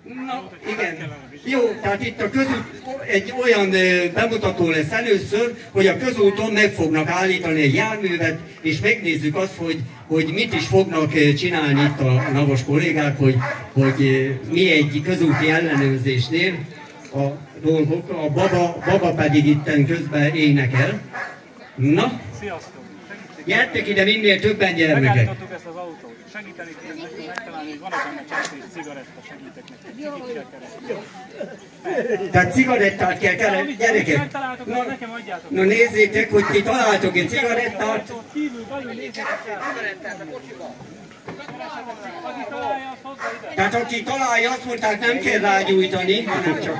Na, igen. Jó, tehát itt a közút egy olyan bemutató lesz először, hogy a közúton meg fognak állítani egy járművet, és megnézzük azt, hogy mit is fognak csinálni itt a navos kollégák, hogy mi egy közúti ellenőrzésnél a dolgok, a baba pedig itten közben énekel. Na, gyertek ide minél többen gyermekek. Megállítottuk ezt az autót. Segíteni kell nekünk megtalálni, hogy van-e benne cseppés cigaretta, segítek nektek. Tehát cigarettát kell keresni, gyerekek. Megtaláltok, azt nekem adjátok. Na nézzétek, hogy ti találtok egy cigarettát. Kívül, belül nézzétek cigarettát a kocsiba. Aki találja, azt hozza ide. Tehát aki találja, azt mondták, nem kell rágyújtani, hanem csak...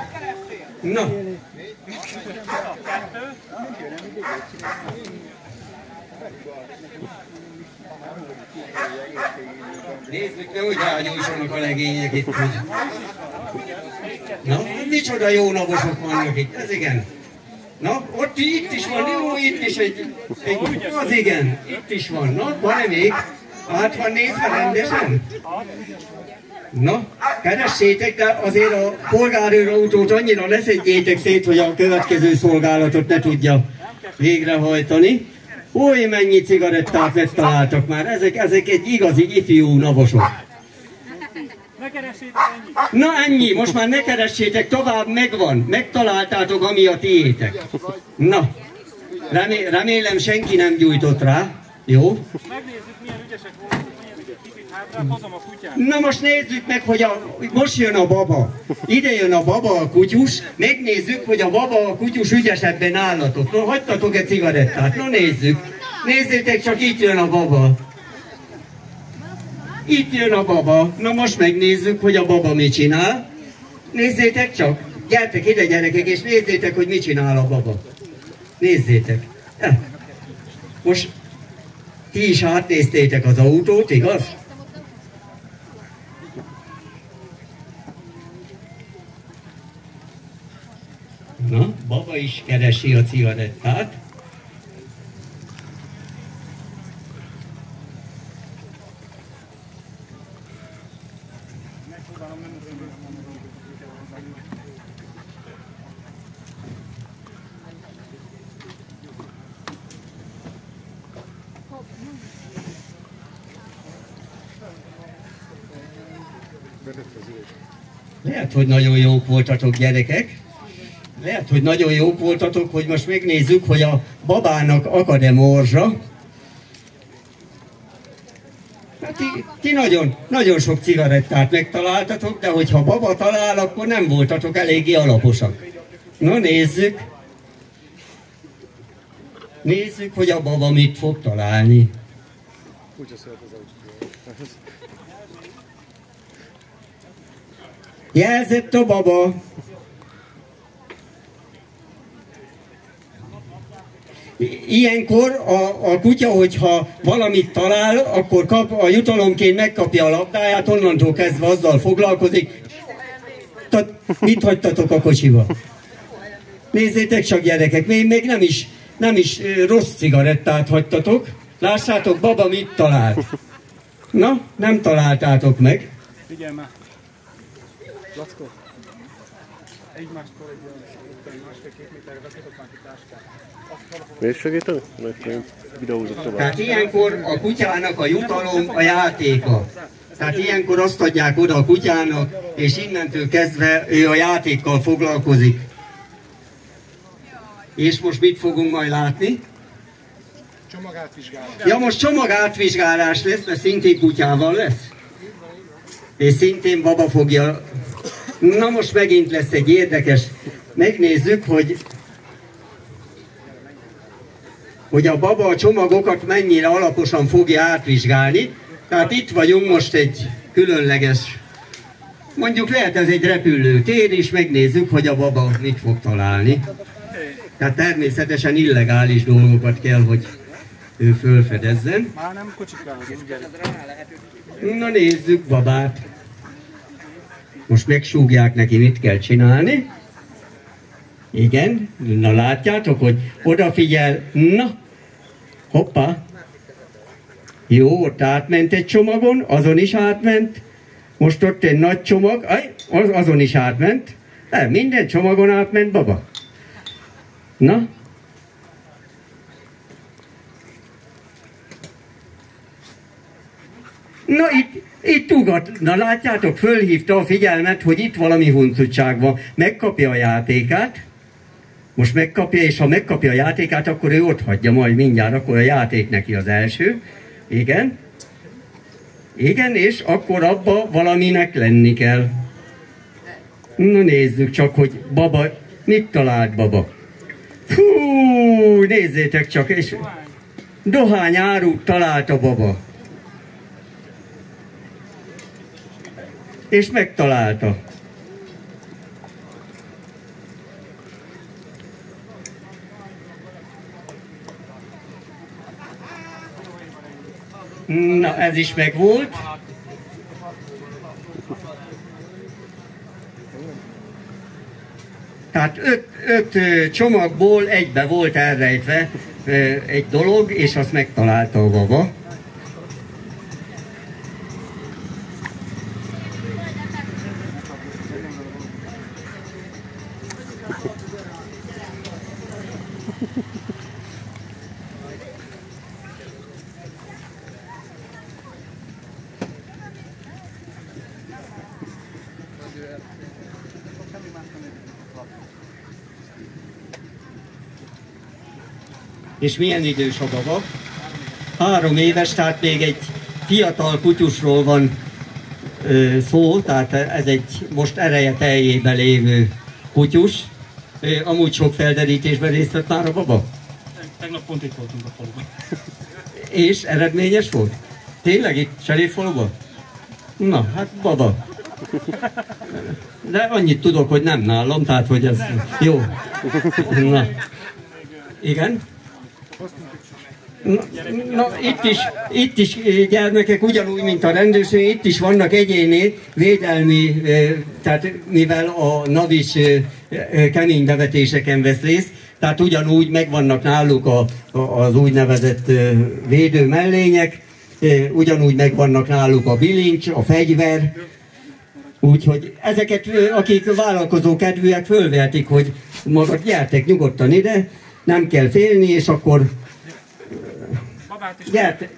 Na. Nézzük, nehogy rágyújtsanak a legények itt. Na, micsoda jó navosok vannak itt, ez igen. Na, ott itt is van, jó, itt is egy az igen, itt is van. Na, van-e még? Át van nézve rendesen? Na, keressétek, de azért a polgárőrautót annyira ne szedjétek szét, hogy a következő szolgálatot ne tudja végrehajtani. Oly, mennyi cigarettát megtaláltak már, ezek egy igazi ifjú navosok. Ne keressétek ennyi. Na ennyi, most már ne keressétek tovább, megvan, megtaláltátok, ami a tiétek. Na, remélem senki nem gyújtott rá, jó? Megnézzük, milyen ügyesek voltunk, milyen kicsit hátra, hozom a kutyát. Na most nézzük meg, hogy most jön a baba. Ide jön a baba, a kutyus. Megnézzük, hogy a baba, a kutyus ügyesebben állatok. No, hagytatok egy cigarettát. No, nézzük. Nézzétek, csak itt jön a baba. Itt jön a baba. Na most megnézzük, hogy a baba mit csinál. Nézzétek csak. Gyertek ide, gyerekek, és nézzétek, hogy mit csinál a baba. Nézzétek. Most ti is átnéztétek az autót, igaz? Na, baba is keresi a cigarettát. Lehet, hogy nagyon jók voltatok, gyerekek. Lehet, hogy nagyon jók voltatok, hogy most megnézzük, hogy a babának akad-e morzsa. Hát ti nagyon sok cigarettát megtaláltatok, de hogyha baba talál, akkor nem voltatok eléggé alaposak. Na nézzük. Nézzük, hogy a baba mit fog találni. Jelzett a baba. Ilyenkor a kutya, hogyha valamit talál, akkor a jutalomként megkapja a labdáját, onnantól kezdve azzal foglalkozik. Mit hagytatok a kocsiba? Nézzétek csak, gyerekek, még nem is rossz cigarettát hagytatok. Lássátok, baba mit talált. Na, nem találtátok meg. Figyelj már! Lackó! Egymástól egy másfél-két méterre veszetok már ki táskát. Miért segítem? Mert én videózok tovább. Tehát ilyenkor a kutyának a jutalom a játéka. Tehát ilyenkor azt adják oda a kutyának, és innentől kezdve ő a játékkal foglalkozik. És most mit fogunk majd látni? Csomagátvizsgálás. Ja, most csomagátvizsgálás lesz, mert szintén kutyával lesz. És szintén baba fogja. Na most megint lesz egy érdekes. Megnézzük, hogy a baba a csomagokat mennyire alaposan fogja átvizsgálni. Tehát itt vagyunk most egy különleges, mondjuk lehet ez egy repülőtér, és megnézzük, hogy a baba mit fog találni. Tehát természetesen illegális dolgokat kell, hogy ő fölfedezzen. Már nem kocsikához, Na nézzük babát. Most megsúgják neki, mit kell csinálni. Igen, na látjátok, hogy odafigyel. Na, hoppá. Jó, ott átment egy csomagon, azon is átment. Most ott egy nagy csomag, azon is átment. Minden csomagon átment, baba. Na? Na itt ugat, na látjátok, fölhívta a figyelmet, hogy itt valami huncutság van. Megkapja a játékát, most megkapja, és ha megkapja a játékát, akkor ő ott hagyja majd mindjárt, akkor a játék neki az első. Igen. Igen, és akkor abba valaminek lenni kell. Na nézzük csak, hogy baba, mit talált baba? Hú, nézzétek csak, és dohányárút talált a baba. És megtalálta. Na, ez is megvolt. Tehát öt csomagból egybe volt elrejtve egy dolog, és azt megtalálta a baba. És milyen idős a baba? 3 éves, tehát még egy fiatal kutyusról van szó, tehát ez egy most ereje teljében lévő kutyus. Amúgy sok felderítésben részt vett már a baba? Tegnap pont itt voltunk a faluban. És eredményes volt? Tényleg itt Seriffaluban? Na, hát baba. De annyit tudok, hogy nem nálam, tehát hogy ez jó. Na. Igen? Na, itt is gyermekek ugyanúgy, mint a rendőrség, itt is vannak egyéni védelmi, tehát mivel a NAV is kemény bevetéseken vesz részt, tehát ugyanúgy megvannak náluk az úgynevezett védő mellények, ugyanúgy megvannak náluk a bilincs, a fegyver, úgyhogy ezeket, akik vállalkozó kedvűek, fölvehetik, hogy magad gyertek nyugodtan ide, nem kell félni, és akkor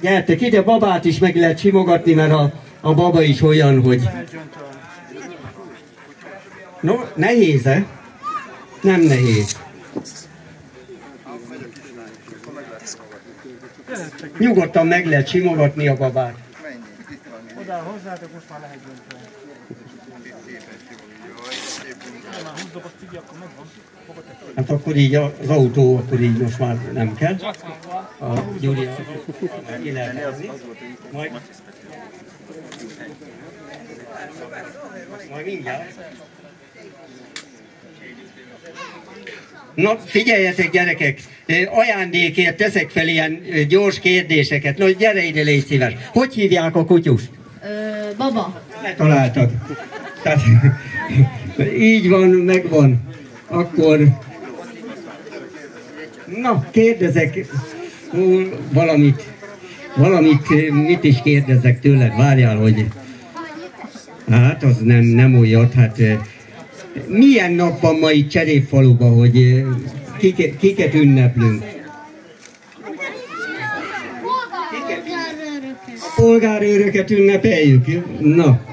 gyertek ide, babát is meg lehet simogatni, mert a baba is olyan, hogy... No, nehéz-e? Nem nehéz. Nyugodtan meg lehet simogatni a babát. Oda hozzátok, most már lehet dönteni. Már 20 doboz cigi, akkor megvan. Hát akkor így az autó, akkor így most már nem kell. A Gyuri ki lehet hozni. Majd mindjárt. Na, figyeljetek gyerekek, ajándékért teszek fel ilyen gyors kérdéseket. No, gyere ide, légy szíves. Hogy hívják a kutyust? Baba. Letaláltad. Tehát, így van, megvan. Akkor... Na, kérdezek valamit, mit is kérdezek tőled, várjál, hogy... Hát, az nem olyat, hát... Milyen nap van ma itt Cserépfaluban, hogy kiket ünneplünk? A polgárőröket ünnepeljük? Na.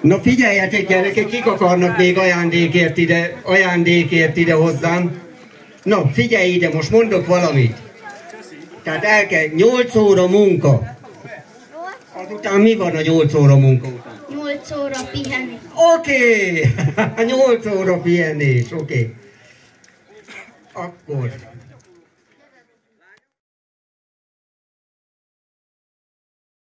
Na figyeljetek gyerekek, kik akarnak még ajándékért ide hozzám? Na figyelj ide, most mondok valamit. Tehát el kell, 8 óra munka. Azután mi van a 8 óra munka után? 8 óra pihenés. Oké! 8 óra pihenés, oké. Akkor...